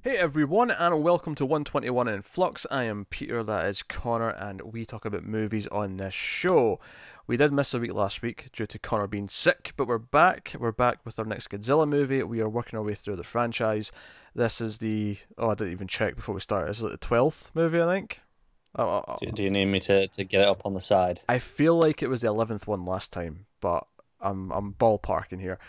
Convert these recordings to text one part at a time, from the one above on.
Hey everyone, and welcome to 121 in Flux. I am Peter, that is Connor, and we talk about movies on this show. We did miss a week last week due to Connor being sick, but we're back. We're back with our next Godzilla movie. We are working our way through the franchise. This is I didn't even check before we started. This is like the 12th movie, I think. Do you need me to get it up on the side? I feel like it was the 11th one last time, but I'm ballparking here.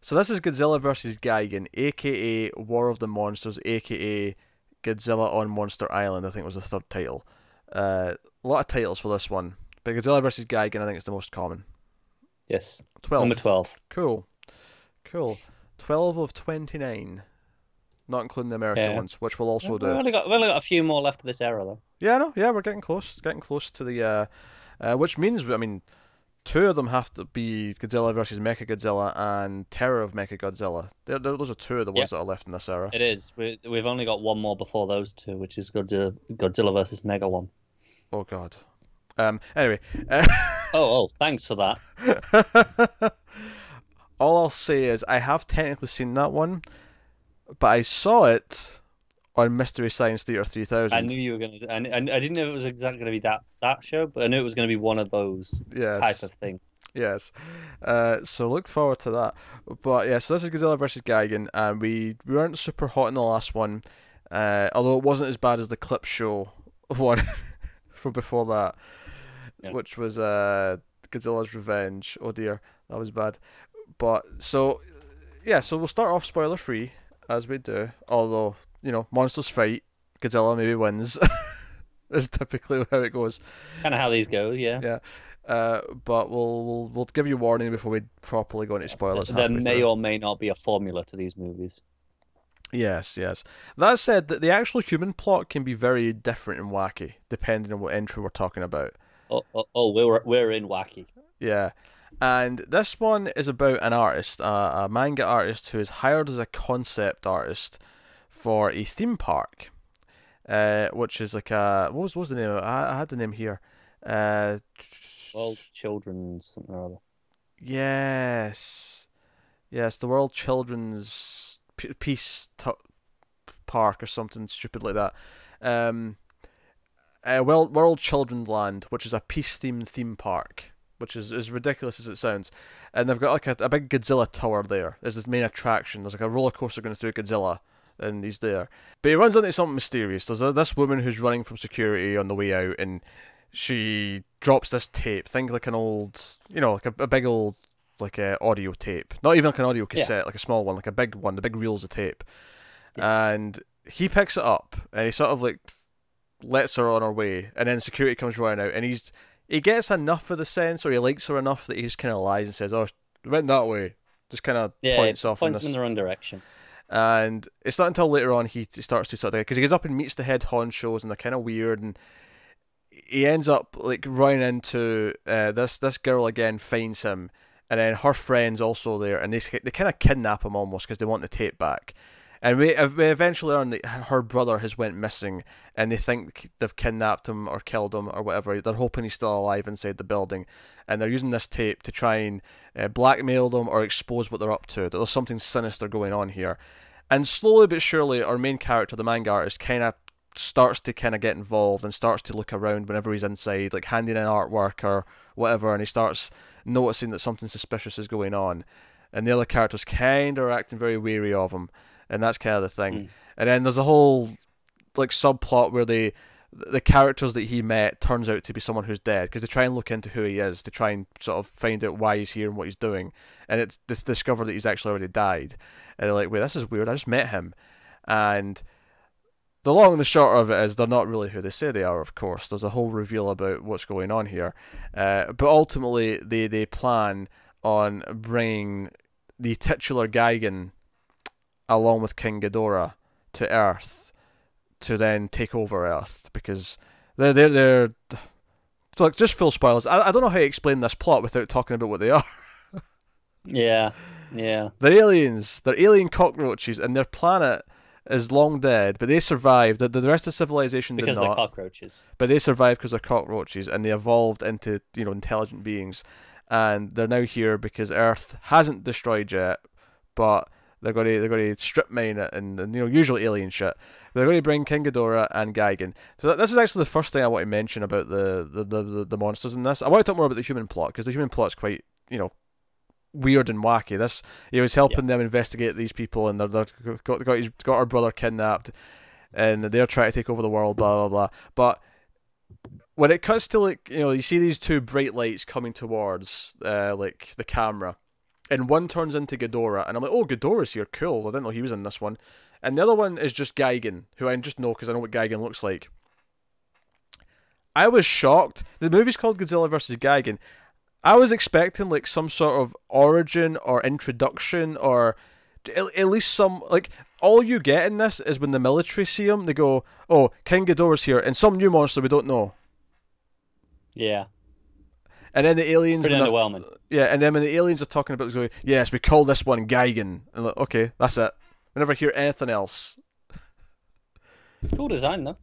So this is Godzilla versus Gigan, aka War of the Monsters, aka Godzilla on Monster Island. I think was the third title. A lot of titles for this one, but Godzilla versus Gigan I think is the most common. Yes. 12. Number 12. Cool. 12 of 29, not including the American ones, which we'll also We've do. only got a few more left of this era though. Yeah, no, yeah, we're getting close to the which means, I mean, two of them have to be Godzilla versus Mechagodzilla and Terror of Mechagodzilla. Those are two of the ones that are left in this era. It is. We've only got one more before those two, which is Godzilla versus Megalon. Oh God. Anyway. Thanks for that. All I'll say is I have technically seen that one, but I saw it on Mystery Science Theater 3000. I knew you were gonna. I didn't know it was exactly gonna be that show, but I knew it was gonna be one of those type of thing. Yes. So look forward to that. But yeah, so this is Godzilla versus Gigan, and we weren't super hot in the last one, although it wasn't as bad as the clip show one from before that, which was Godzilla's Revenge. Oh dear, that was bad. But so we'll start off spoiler free as we do. Although, you know, monsters fight, Godzilla maybe wins. Is typically how it goes. Kind of how these go, yeah. Yeah. But we'll give you a warning before we properly go into spoilers. There may or may not be a formula to these movies. Yes. That said, the actual human plot can be very different and wacky depending on what entry we're talking about. We're in wacky. Yeah. And this one is about an artist, a manga artist who is hired as a concept artist for a theme park, which is like a what was the name of it? I had the name here. World Children's something or other. Yes, the World Children's Peace Park or something stupid like that. World Children's Land, which is a peace-themed theme park, which is as ridiculous as it sounds. And they've got like a big Godzilla tower there as the main attraction. There's like a roller coaster going through Godzilla, and he's there. But he runs into something mysterious. There's this woman who's running from security on the way out, and she drops this tape. Think like an old, like a big old, like audio tape. Not even like an audio cassette, like a small one, like a big one, the big reels of tape. Yeah. And he picks it up, and he sort of like lets her on her way, and then security comes running out, and he gets enough of the sense, or he likes her enough that he just kind of lies and says, "Oh, it went that way." Just kind of points off in the wrong direction. And it's not until later on he starts to sort of, because he goes up and meets the head honchos, and they're kind of weird, and he ends up like running into this girl again, finds him, and then her friend's also there, and they kind of kidnap him almost because they want the tape back. And we eventually learn that her brother has went missing, and they think they've kidnapped him or killed him or whatever. They're hoping he's still alive inside the building, and they're using this tape to try and blackmail them or expose what they're up to, that there's something sinister going on here. And slowly but surely, our main character, the manga artist, kind of starts to kind of get involved and starts to look around whenever he's inside, like handing in artwork or whatever, and he starts noticing that something suspicious is going on. And the other characters kind of are acting very wary of him. And that's kind of the thing. And then there's a whole like subplot where the characters that he met turns out to be someone who's dead, because they try and look into who he is to try and sort of find out why he's here and what he's doing. And it's discovered that he's actually already died. And they're like, wait, this is weird. I just met him. And the long and the short of it is they're not really who they say they are, of course. There's a whole reveal about what's going on here. But ultimately, they plan on bringing the titular Gigan along with King Ghidorah to Earth to then take over Earth, because they're so like, just full spoilers. I don't know how to explain this plot without talking about what they are. Yeah. They're aliens. They're alien cockroaches, and their planet is long dead, but they survived. The rest of civilization did not. Because they're cockroaches. But they survived because they're cockroaches, and they evolved into intelligent beings, and they're now here because Earth hasn't destroyed yet, but They're going to strip mine it and you know, usually alien shit. They're going to bring King Ghidorah and Gigan. So this is actually the first thing I want to mention about the monsters in this. I want to talk more about the human plot because the human plot's quite, you know, weird and wacky. This, you know, he's helping them investigate these people, and they've got our brother kidnapped, and they're trying to take over the world. Blah blah blah. But when it cuts to, like, you know, you see these two bright lights coming towards like the camera, and one turns into Ghidorah, and I'm like, oh, Ghidorah's here, cool. I didn't know he was in this one. And the other one is just Gigan, who I just know because I know what Gigan looks like. I was shocked. The movie's called Godzilla vs. Gigan. I was expecting like some sort of origin or introduction, or at least some, like, all you get in this is when the military see him, they go, oh, King Ghidorah's here, and some new monster we don't know. Yeah. And then the aliens... Pretty underwhelming. Yeah, and then when the aliens are talking about it, they go, yes, we call this one Gigan. And I'm like, okay, that's it. We never hear anything else. Cool design, though.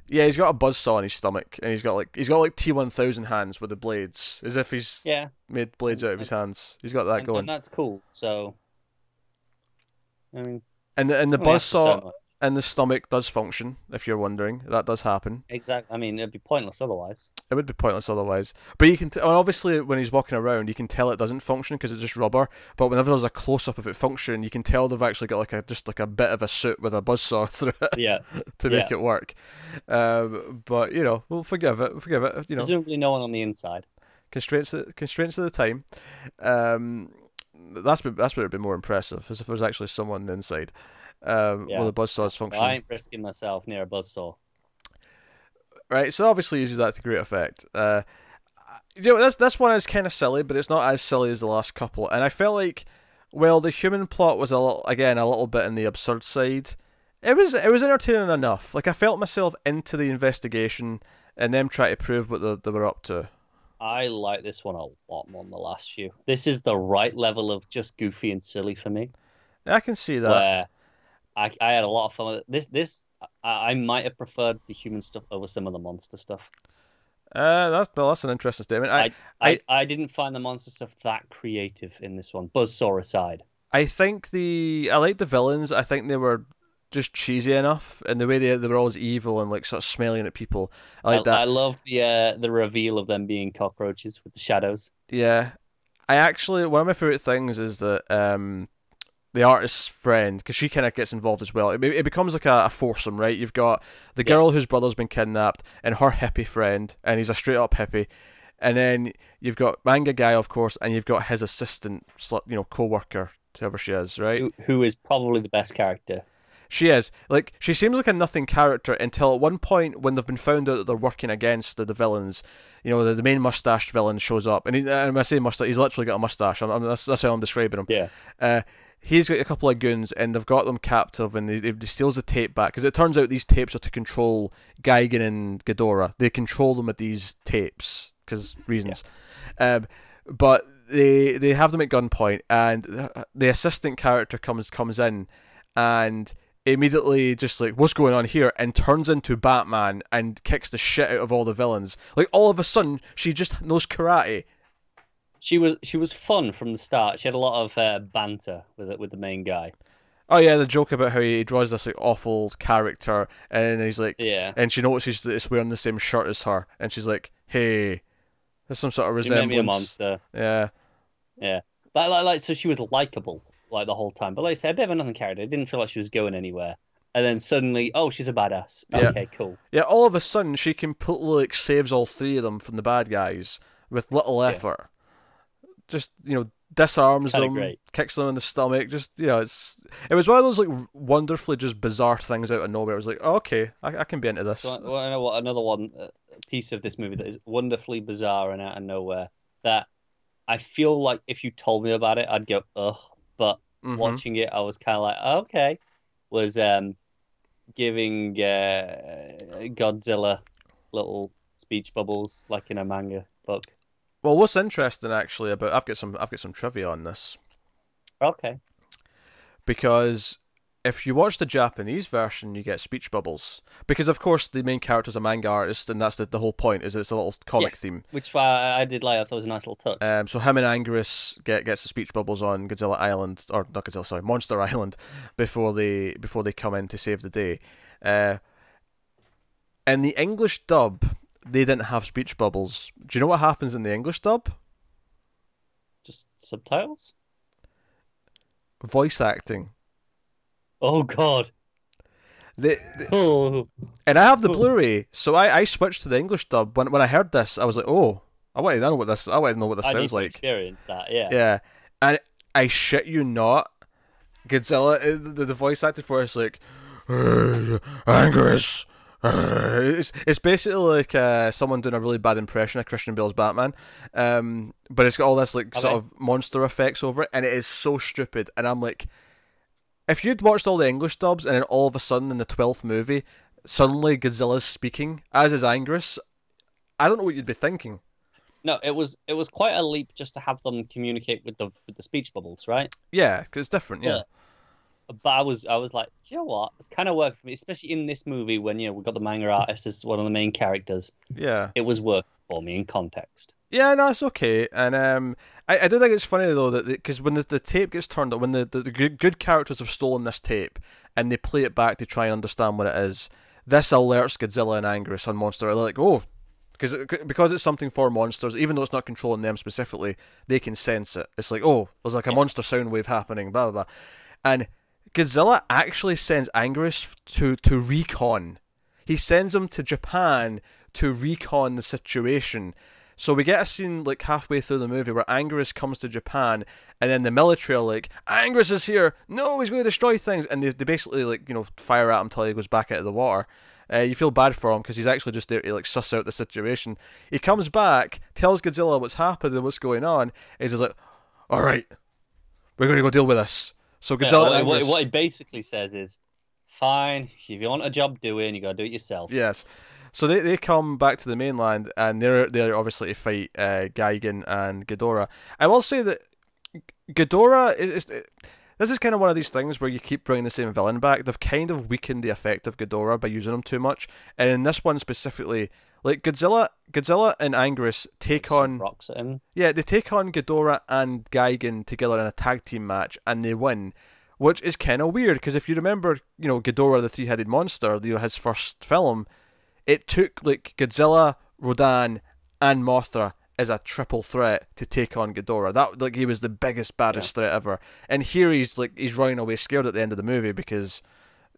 Yeah, he's got a buzzsaw on his stomach, and he's got like T-1000 hands with the blades, as if he's made blades out of his hands. He's got that going. And that's cool, so... I mean... And the buzzsaw in the stomach does function, if you're wondering. That does happen. Exactly. I mean, it'd be pointless otherwise. It would be pointless otherwise. But you can obviously, when he's walking around, you can tell it doesn't function because it's just rubber. But whenever there's a close-up of it functioning, you can tell they've actually got like a bit of a suit with a buzzsaw through it to make it work. But, you know, we'll forgive it. You know, presumably no one on the inside. Constraints of the time. That's where it'd be more impressive, as if there was actually someone on the inside. Well, the buzzsaw's functioning. I ain't risking myself near a buzzsaw. Right, so obviously uses that to great effect. You know, this one is kind of silly, but it's not as silly as the last couple. And I felt like, well, the human plot was a little bit in the absurd side. It was entertaining enough. Like, I felt myself into the investigation and them trying to prove what they were up to. I like this one a lot more than the last few. This is the right level of just goofy and silly for me. I can see that. Where I had a lot of fun with it. This I might have preferred the human stuff over some of the monster stuff. That's an interesting statement. I didn't find the monster stuff that creative in this one, buzzsaw aside. I think I like the villains. I think they were just cheesy enough, and the way they were always evil and like sort of smelling at people. I like that. I love the reveal of them being cockroaches with the shadows. Yeah, one of my favorite things is that the artist's friend, because she kind of gets involved as well. It becomes like a foursome, right? You've got the girl whose brother's been kidnapped, and her hippie friend, and he's a straight up hippie. And then you've got Manga Guy, of course, and you've got his assistant, you know, co-worker, whoever she is, right? Who is probably the best character. She is. Like, she seems like a nothing character until at one point when they've been found out that they're working against the villains. You know, the main mustached villain shows up, and when I say mustache, he's literally got a mustache. That's how I'm describing him. Yeah. He's got a couple of goons, and they've got them captive, and he steals the tape back, because it turns out these tapes are to control Gigan and Ghidorah. They control them with these tapes, because reasons. Yeah. But they have them at gunpoint, and the assistant character comes in, and immediately just like, what's going on here, and turns into Batman and kicks the shit out of all the villains. Like, all of a sudden, she just knows karate. She was fun from the start. She had a lot of banter with the main guy. Oh yeah, the joke about how he draws this like awful character, and he's like, and she notices that it's wearing the same shirt as her, and she's like, hey, there's some sort of resemblance. You made me a monster. Yeah. But so she was likable like the whole time. But like I said, a bit of a nothing character. I didn't feel like she was going anywhere. And then suddenly, oh, she's a badass. Okay, cool. Yeah, all of a sudden she completely like saves all three of them from the bad guys with little effort. Just, you know, disarms them, kicks them in the stomach. Just, you know, it was one of those like wonderfully just bizarre things out of nowhere. I was like, oh, okay, I can be into this. Well, I know what another one piece of this movie that is wonderfully bizarre and out of nowhere that I feel like if you told me about it, I'd go ugh. But watching it, I was kind of like, oh, okay. Was giving Godzilla little speech bubbles like in a manga book. Well, what's interesting actually about I've got some trivia on this. Okay. Because if you watch the Japanese version, you get speech bubbles because, of course, the main character's a manga artist, and that's the whole point. Is that it's a little comic theme. Which I did like. I thought it was a nice little touch. So him and Anguirus gets the speech bubbles on Godzilla Island, or not Godzilla, sorry, Monster Island, before they come in to save the day. In the English dub, they didn't have speech bubbles. Do you know what happens in the English dub? Just subtitles? Voice acting. Oh, God. And I have the Blu-ray, so I switched to the English dub. When I heard this, I was like, oh, I want to know what this sounds like. Experience that, yeah. Yeah. And I shit you not, Godzilla, the voice actor for it's like, Anguirus. It's basically like someone doing a really bad impression of Christian Bale's Batman, but it's got all this like sort of monster effects over it, and it is so stupid. And I'm like, if you'd watched all the English dubs and then all of a sudden in the 12th movie, suddenly Godzilla's speaking, as is Anguirus, I don't know what you'd be thinking. No, it was quite a leap just to have them communicate with the speech bubbles, right? Yeah, because it's different, yeah. But I was like, do you know what? It's kind of worked for me, especially in this movie when we've got the manga artist as one of the main characters. Yeah, it was working for me in context. Yeah, no, it's okay, and I do think it's funny though that because when the tape gets turned up, when the good characters have stolen this tape and they play it back to try and understand what it is, this alerts Godzilla and Anguirus on Monster. They're like, oh, because it's something for monsters, even though it's not controlling them specifically, they can sense it. It's like, oh, there's like a monster sound wave happening, blah blah blah, and Godzilla actually sends Anguirus to recon. He sends him to Japan to recon the situation. So we get a scene like halfway through the movie where Anguirus comes to Japan, and then the military are like, Anguirus is here, no, he's going to destroy things, and they basically like fire at him till he goes back out of the water. You feel bad for him because he's actually just there to like suss out the situation. He comes back, tells Godzilla what's happened and what's going on, and he's just like, all right, we're going to go deal with this. So Godzilla, what he basically says is, fine, if you want a job doing, you got to do it yourself. Yes. So they come back to the mainland, and they're obviously to fight Gigan and Ghidorah. I will say that Ghidorah this is kind of one of these things where you keep bringing the same villain back. They've kind of weakened the effect of Ghidorah by using him too much, and in this one specifically, like Godzilla and Anguirus take on rocks at him. Yeah, they take on Ghidorah and Gigan together in a tag team match, and they win, which is kind of weird because if you remember, Ghidorah the three-headed monster, his first film, it took like Godzilla, Rodan, and Mothra as a triple threat to take on Ghidorah. That like he was the biggest, baddest threat ever. And here he's running away scared at the end of the movie because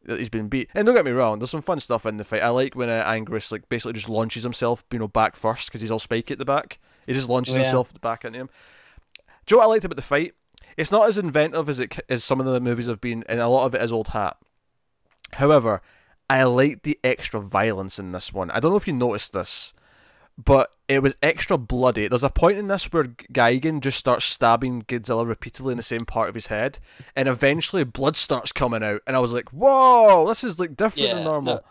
he's been beat. And don't get me wrong, there's some fun stuff in the fight. I like when Anguirus like basically just launches himself, back first because he's all spiky at the back. He just launches himself back into him. Do you know what I liked about the fight? It's not as inventive as some of the movies have been, and a lot of it is old hat. However, I liked the extra violence in this one. I don't know if you noticed this, but it was extra bloody. There's a point in this where Gigan just starts stabbing Godzilla repeatedly in the same part of his head, and eventually blood starts coming out, and I was like, whoa, this is like different than normal.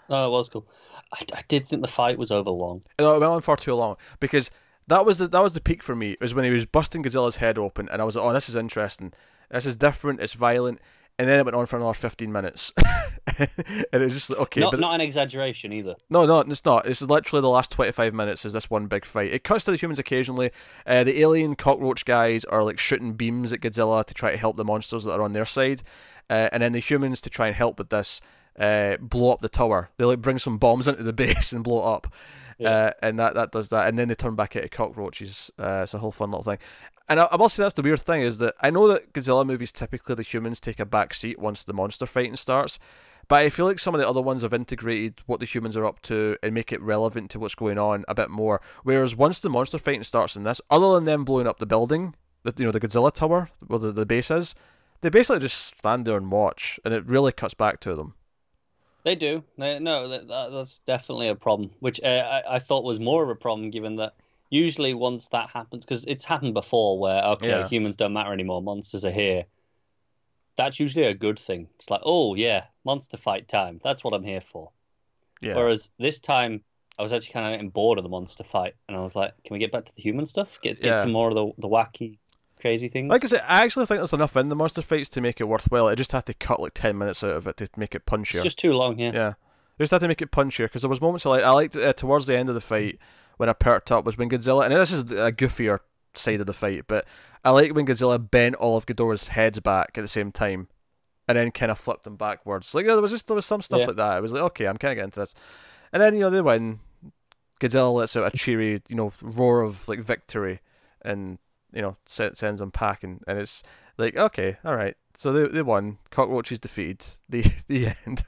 No, it was cool. I did think the fight was over long. No, it went on far too long, because that was the peak for me. It was when he was busting Godzilla's head open, and I was like, oh, this is interesting. This is different, it's violent. And then it went on for another 15 minutes. And it was just like, okay. Not an exaggeration either. No, it's not. It's literally the last 25 minutes is this one big fight. It cuts to the humans occasionally. The alien cockroach guys are like shooting beams at Godzilla to try to help the monsters that are on their side. And then the humans, to try and help with this, blow up the tower. They like bring some bombs into the base and blow it up. Yeah. And that does that. And then they turn back into cockroaches. It's a whole fun little thing. And I will say that's the weird thing is that I know that Godzilla movies typically the humans take a back seat once the monster fighting starts, but I feel like some of the other ones have integrated what the humans are up to and make it relevant to what's going on a bit more. Whereas once the monster fighting starts in this, other than them blowing up the building, the Godzilla tower where the base is, they basically just stand there and watch, and it really cuts back to them. They do. That's definitely a problem, which I thought was more of a problem given that usually once that happens, because it's happened before where, humans don't matter anymore, monsters are here. That's usually a good thing. It's like, oh, yeah, monster fight time. That's what I'm here for. Yeah. Whereas this time, I was actually kind of getting bored of the monster fight. And I was like, can we get back to the human stuff? Get some more of the wacky, crazy things. Like I said, I actually think there's enough in the monster fights to make it worthwhile. I just had to cut like 10 minutes out of it to make it punchier. It's just too long, yeah. Yeah. I just had to make it punchier because there was moments I liked towards the end of the fight when I perked up was when Godzilla, and this is a goofier side of the fight, but I like when Godzilla bent all of Ghidorah's heads back at the same time and then kind of flipped them backwards. Like there was some stuff like that. I was like, okay, I'm kind of getting into this. And then, they win. Godzilla lets out a cheery, roar of like victory and, sends them packing. And it's like, okay, all right. So they won. Cockroaches defeated. The end.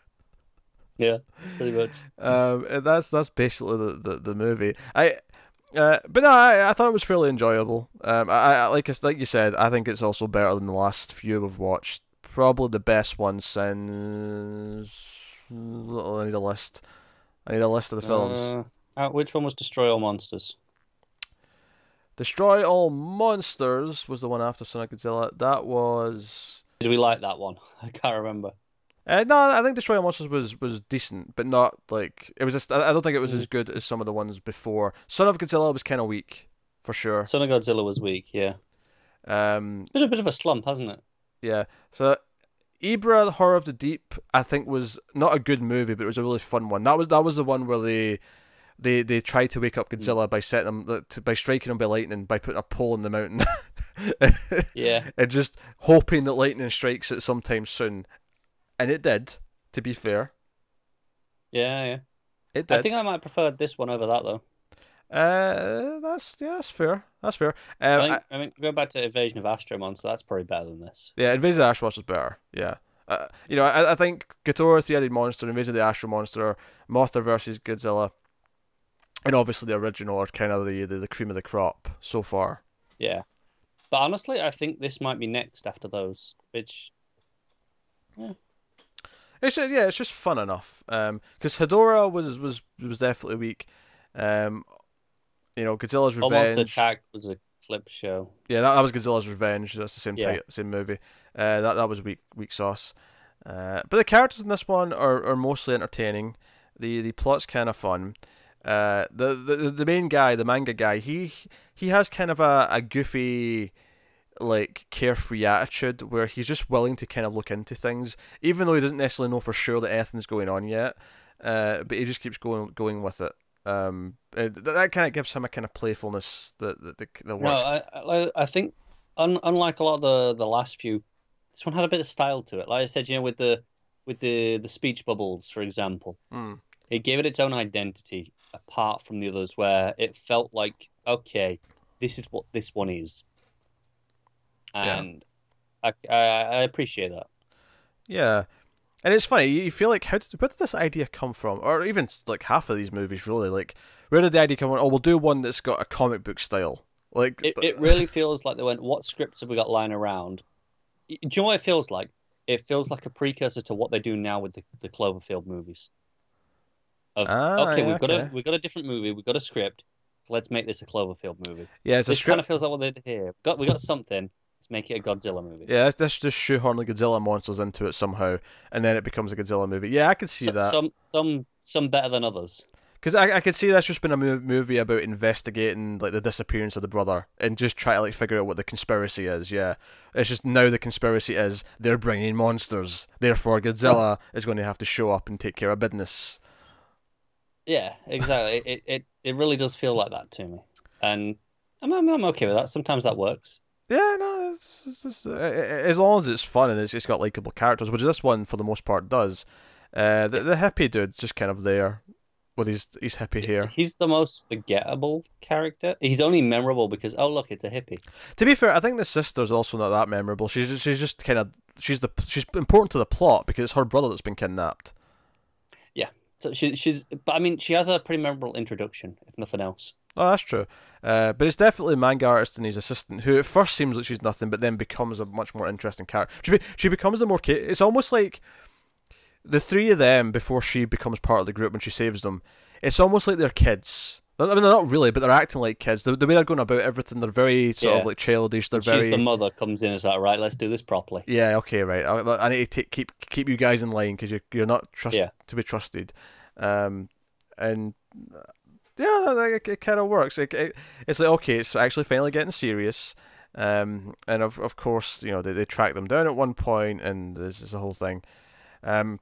Yeah, pretty much. That's basically the movie. But no, I thought it was fairly enjoyable. I like you said, I think it's also better than the last few we've watched. Probably the best one since. I need a list. I need a list of the films. Which one was Destroy All Monsters? Destroy All Monsters was the one after Son of Godzilla. That was. Did we like that one? I can't remember. No, I think Destroy All Monsters was decent, but not like it was. I don't think it was as good as some of the ones before. Son of Godzilla was kind of weak, for sure. Son of Godzilla was weak, yeah. Been a bit of a slump, hasn't it? Yeah. So, Ibra, the Horror of the Deep, I think was not a good movie, but it was a really fun one. That was the one where they tried to wake up Godzilla by striking him by lightning by putting a pole in the mountain. Yeah. And just hoping that lightning strikes it sometime soon. And it did, to be fair. Yeah. It did. I think I might prefer this one over that, though. That's fair. That's fair. I mean, going back to Invasion of Astro Monster, that's probably better than this. Yeah, Invasion of the Astro Monster is better. Yeah. I think Ghidorah, Three-Headed Monster, Invasion of the Astro Monster, Mothra versus Godzilla, and obviously the original are kind of the cream of the crop so far. Yeah. But honestly, I think this might be next after those, which... Yeah. It's just fun enough. Because Hedorah was definitely weak. Godzilla's Revenge. Almost Attack was a clip show. Yeah, that was Godzilla's Revenge. That's the same same movie. That was weak sauce. But the characters in this one are mostly entertaining. The plot's kind of fun. The main guy, the manga guy, he has kind of a goofy, like, carefree attitude where he's just willing to kind of look into things, even though he doesn't necessarily know for sure that anything's going on yet. But he just keeps going with it. That kind of gives him a kind of playfulness that works. No, I think unlike a lot of the last few, this one had a bit of style to it. Like I said, with the speech bubbles, for example, it gave it its own identity apart from the others, where it felt like, okay, this is what this one is. And I appreciate that. Yeah. And it's funny, you feel like, where did this idea come from? Or even like half of these movies, really. Like, where did the idea come from? Oh, we'll do one that's got a comic book style. Like, it really feels like they went, what scripts have we got lying around? Do you know what it feels like? It feels like a precursor to what they do now with the Cloverfield movies. We've got a different movie, we've got a script. Let's make this a Cloverfield movie. Yeah, this kind of feels like what they did here. We got something. Let's make it a Godzilla movie. Yeah, let's just shoehorn the Godzilla monsters into it somehow, and then it becomes a Godzilla movie. Yeah, I could see that. Some better than others. Because I could see that's just been a movie about investigating like the disappearance of the brother and just try to like figure out what the conspiracy is. Yeah, it's just now the conspiracy is they're bringing monsters, therefore Godzilla is going to have to show up and take care of business. Yeah, exactly. it really does feel like that to me, and I'm okay with that. Sometimes that works. Yeah, no, it's as long as it's fun and it's got likable characters, which this one for the most part does. The hippie dude's just kind of there with his hippie hair. He's the most forgettable character. He's only memorable because, oh look, it's a hippie. To be fair, I think the sister's also not that memorable. She's just kind of she's important to the plot because it's her brother that's been kidnapped. Yeah, so but I mean she has a pretty memorable introduction, if nothing else. Oh, that's true. But it's definitely a manga artist and his assistant, who at first seems like she's nothing, but then becomes a much more interesting character. She becomes a more... It's almost like the three of them, before she becomes part of the group when she saves them, it's almost like they're kids. I mean, they're not really, but they're acting like kids. The way they're going about everything, they're very sort of like childish. She's the mother, comes in and is like, right, let's do this properly. Yeah, okay, right. I need to keep you guys in line because you're not to be trusted. And... yeah, it kind of works. It's like, okay, it's actually finally getting serious. And of course, you know, they track them down at one point, and there's a whole thing. Um,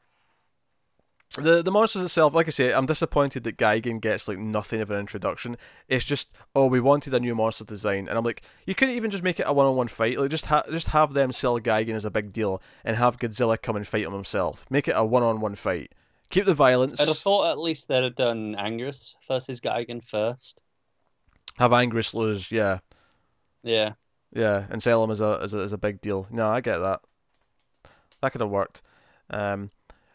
the monsters itself, like I say, I'm disappointed that Gigan gets like nothing of an introduction. It's just, oh, we wanted a new monster design, and I'm like, you couldn't even just make it a one-on-one fight. Like just have them sell Gigan as a big deal, and have Godzilla come and fight him himself. Make it a one-on-one fight. Keep the violence. I'd have thought at least they'd have done Angus versus Gigan first. Have Anguirus lose, yeah, Yeah. and sell him as a big deal. No, I get that. That could have worked. And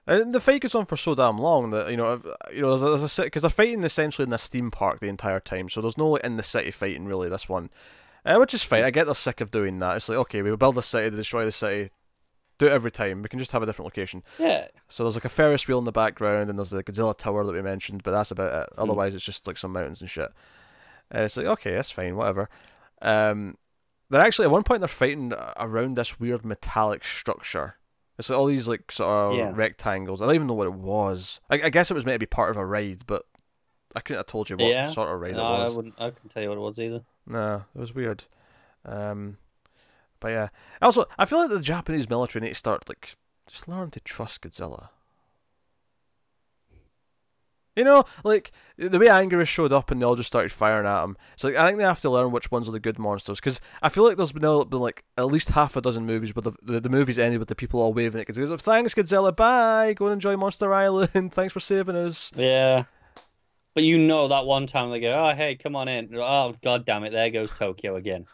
the fight goes on for so damn long that there's a because they're fighting essentially in a theme park the entire time, so there's no like in the city fighting really this one, which is fine. I get they're sick of doing that. It's like, okay, we build a city to destroy the city, do it every time. We can just have a different location. Yeah. So there's like a Ferris wheel in the background, and there's the Godzilla tower that we mentioned, but that's about it. Otherwise, it's just like some mountains and shit. And it's like, okay, that's fine, whatever. They're actually at one point they're fighting around this weird metallic structure. It's like all these like sort of rectangles. I don't even know what it was. I guess it was meant to be part of a ride, but I couldn't have told you what sort of ride it was. I couldn't tell you what it was either. No, it was weird. But yeah. Also, I feel like the Japanese military need to start like just learn to trust Godzilla. You know, like the way Anguirus showed up and they all just started firing at him. So like, I think they have to learn which ones are the good monsters, because I feel like there's been like at least half a dozen movies where the movies ended with the people all waving at Godzilla. Thanks, Godzilla. Bye. Go and enjoy Monster Island. Thanks for saving us. Yeah, but you know that one time they go, "Oh, hey, come on in." Oh, god damn it! There goes Tokyo again.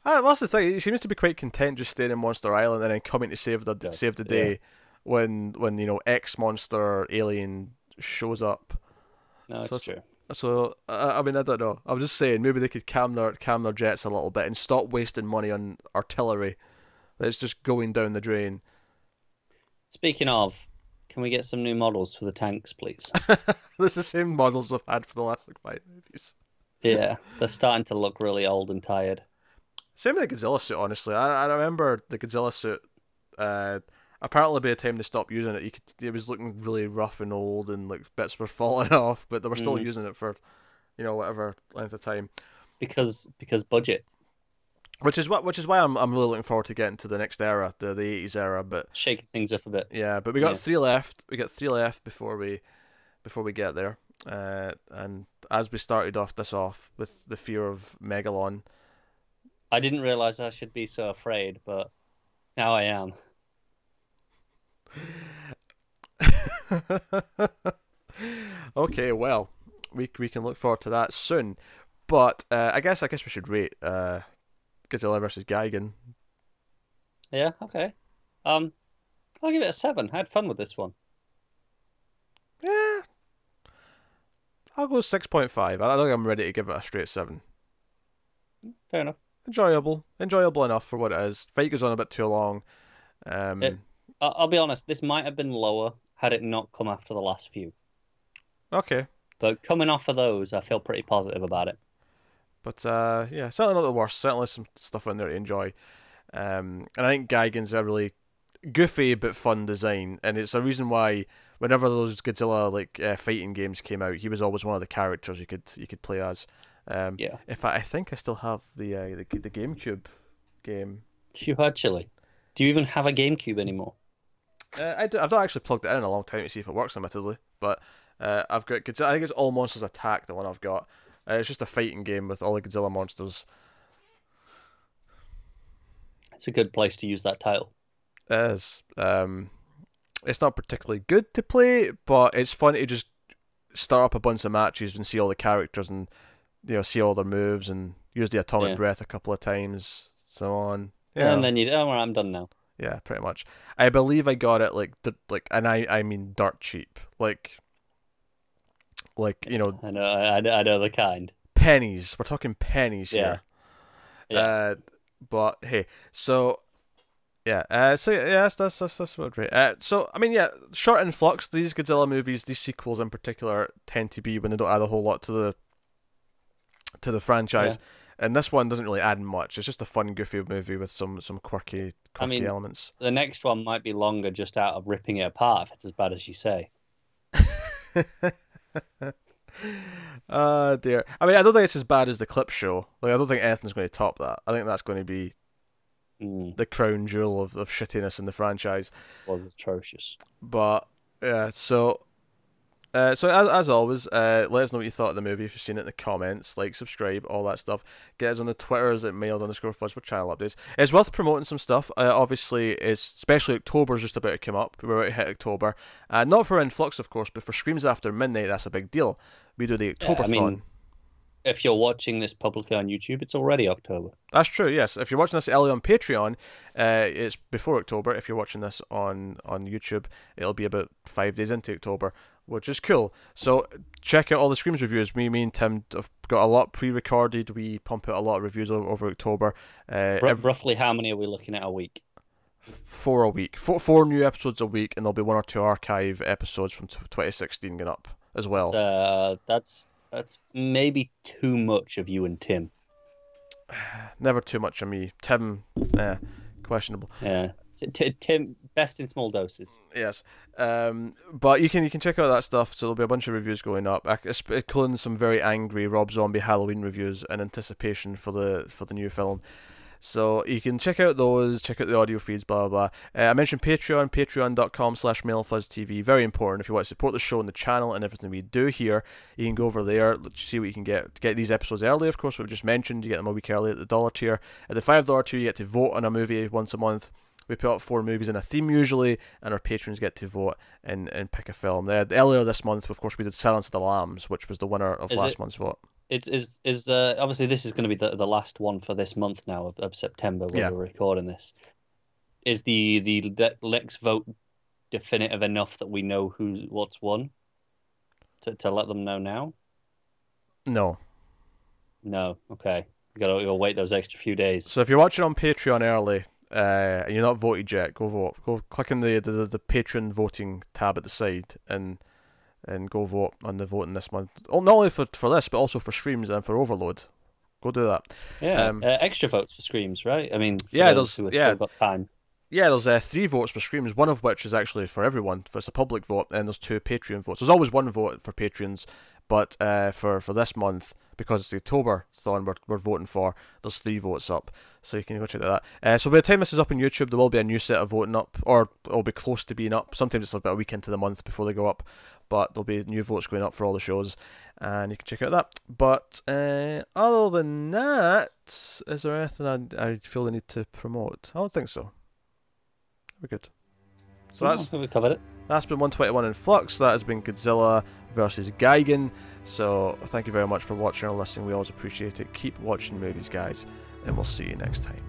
That's the thing. He seems to be quite content just staying in Monster Island and then coming to save the day. Yeah. When you know X monster alien shows up. No, it's true. So I mean, I don't know. I'm just saying maybe they could calm their jets a little bit and stop wasting money on artillery that's just going down the drain. Speaking of, can we get some new models for the tanks, please? There's the same models we've had for the last like 5 movies. Yeah, they're starting to look really old and tired. Same with the Godzilla suit, honestly. I remember the Godzilla suit. Apparently, by the time they stopped using it, it was looking really rough and old, and like bits were falling off. But they were still using it for, whatever length of time. Because budget. Which is why I'm really looking forward to getting to the next era, the 80s era. But shaking things up a bit. Yeah, but we got 3 left. We got 3 left before we get there. And as we started this off with the fear of Megalon, I didn't realize I should be so afraid, but now I am. Okay, well, we can look forward to that soon, but I guess we should rate Godzilla versus Gigan. Yeah, okay. I'll give it a 7. I had fun with this one. Yeah, I'll go 6.5. I don't think I'm ready to give it a straight 7. Fair enough. Enjoyable enough for what it is. Fight goes on a bit too long. I'll be honest, this might have been lower had it not come after the last few. Okay. But coming off of those, I feel pretty positive about it. But yeah, certainly not the worst. Certainly some stuff in there to enjoy. And I think Gigan's a really goofy but fun design, and it's a reason why whenever those Godzilla fighting games came out, he was always one of the characters you could play as. Yeah. In fact, I think I still have the GameCube game. Do you actually? Do you even have a GameCube anymore? I do. I've not actually plugged it in a long time to see if it works, admittedly, but I've got Godzilla. I think it's All Monsters Attack, the one I've got. It's just a fighting game with all the Godzilla monsters. It's a good place to use that title. It is. It's not particularly good to play, but it's fun to just start up a bunch of matches and see all the characters and see all their moves and use the atomic breath a couple of times, so on. And then I'm done now. Yeah, pretty much. I believe I got it and I mean dirt cheap, like I know the kind. Pennies. We're talking pennies here. Yeah. But hey, so yeah, that's what great. So I mean, yeah, short and Flux. These Godzilla movies, these sequels in particular, tend to be when they don't add a whole lot to the franchise. Yeah. And this one doesn't really add much. It's just a fun, goofy movie with some quirky elements. The next one might be longer just out of ripping it apart if it's as bad as you say. Dear. I mean, I don't think it's as bad as the clip show. Like, I don't think anything's going to top that. I think that's going to be the crown jewel of shittiness in the franchise. It was atrocious. But yeah, so as always, let us know what you thought of the movie if you've seen it in the comments. Like, subscribe, all that stuff. Get us on the Twitters at mailed_fuzz for channel updates. It's worth promoting some stuff. Obviously, especially October's just about to come up. We're about to hit October. Not for Flux, of course, but for Screams After Midnight, that's a big deal. We do the October-thon. I mean, if you're watching this publicly on YouTube, it's already October. That's true, yes. If you're watching this early on Patreon, it's before October. If you're watching this on YouTube, it'll be about 5 days into October, which is cool. So check out all the Screams reviews. Me and Tim have got a lot pre-recorded. We pump out a lot of reviews over October. Roughly how many are we looking at a week? 4 a week. Four new episodes a week, and there'll be 1 or 2 archive episodes from 2016 going up as well. That's maybe too much of you and Tim. Never too much of me. Tim, questionable. Yeah, Tim, best in small doses. Yes, but you can check out that stuff. So there'll be a bunch of reviews going up, including some very angry Rob Zombie Halloween reviews in anticipation for the new film. So you can check out those, check out the audio feeds, blah, blah, blah. I mentioned Patreon, patreon.com/mailfuzztv. Very important if you want to support the show and the channel and everything we do here. You can go over there, see what you can get. To get these episodes early, of course, we've just mentioned. You get them a week early at the $1 tier. At the $5 tier, you get to vote on a movie once a month. We put up 4 movies in a theme usually, and our patrons get to vote and pick a film. Earlier this month, of course, we did Silence of the Lambs, which was the winner of last month's vote. Is obviously this is going to be the last one for this month now of September when we're recording this. Is the next vote definitive enough that we know what's won to let them know now? No. Okay. You gotta wait those extra few days. So if you're watching on Patreon early and you're not voted yet, go vote. Go click on the patron voting tab at the side and go vote on the voting this month. Not only for this, but also for Screams and for Overload. Go do that. Yeah, extra votes for Screams, right? I mean, still got time. Yeah, there's 3 votes for Screams, one of which is actually for everyone. It's a public vote, and there's 2 Patreon votes. There's always 1 vote for patrons, but for this month, because it's the October-thon we're voting for, there's 3 votes up. So you can go check that. So by the time this is up on YouTube, there will be a new set of voting up, or it'll be close to being up. Sometimes it's about a week into the month before they go up, but there'll be new votes going up for all the shows, and you can check out that. But other than that, is there anything I feel the need to promote? I don't think so. We're good. So I think we covered it. That's been 121 in Flux. That has been Godzilla versus Gigan. So thank you very much for watching or listening. We always appreciate it. Keep watching movies, guys, and we'll see you next time.